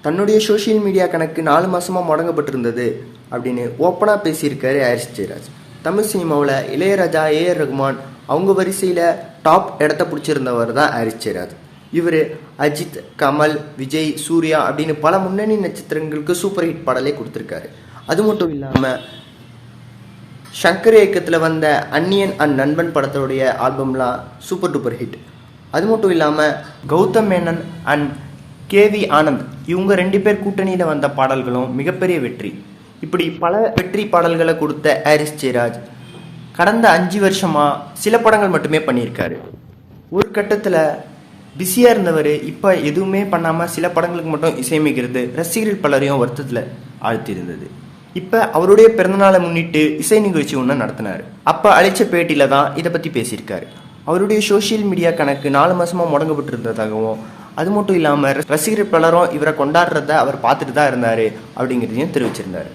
தன்னுடைய social media கணக்கு 4 மாதமாக முடங்கப்பட்டிருந்தது அப்படின்னு ஓப்பனாக பேசியிருக்காரு ஹாரிஸ் ஜெயராஜ். தமிழ் சினிமாவில் இளையராஜா, ஏஆர் ரகுமான் அவங்க வரிசையில் டாப் இடத்த பிடிச்சிருந்தவர் தான் ஹாரிஸ் ஜெயராஜ். இவர் அஜித், கமல், விஜய், சூர்யா அப்படின்னு பல முன்னணி நட்சத்திரங்களுக்கு சூப்பர் ஹிட் பாடலே கொடுத்துருக்காரு. அது மட்டும் இல்லாமல் சங்கர் இயக்கத்தில் வந்த அந்நியன் அண்ட் நண்பன் படத்தோடைய ஆல்பம்லாம் சூப்பர் டூப்பர் ஹிட். அது மட்டும் இல்லாமல் கௌதம் மேனன் அண்ட் கேவி ஆனந்த் இவங்க 2 பேர் கூட்டணியில் வந்த பாடல்களும் மிகப்பெரிய வெற்றி. இப்படி பல வெற்றி பாடல்களை கொடுத்த ஹாரிஸ் ஜெயராஜ் கடந்த 5 வருஷமாக சில படங்கள் மட்டுமே பண்ணியிருக்காரு. ஒரு கட்டத்தில் பிஸியாக இருந்தவர் இப்போ எதுவுமே பண்ணாமல் சில படங்களுக்கு மட்டும் இசையமைக்கிறது ரசிகர்கள் பலரையும் வருத்தத்தில் ஆழ்த்தியிருந்தது. இப்போ அவருடைய பிறந்தநாளை முன்னிட்டு இசை நிகழ்ச்சி ஒன்று நடத்தினார். அப்போ அழைச்ச பேட்டியில் தான் இதை பற்றி பேசியிருக்காரு. அவருடைய சோஷியல் மீடியா கணக்கு 4 மாதமாக முடங்கப்பட்டிருந்ததாகவும், அது மட்டும் இல்லாமல் ரசிகர்கள் பலரும் இவரை கொண்டாடுறத அவர் பார்த்துட்டு தான் இருந்தார் அப்படிங்கிறதையும் தெரிவிச்சிருந்தார்.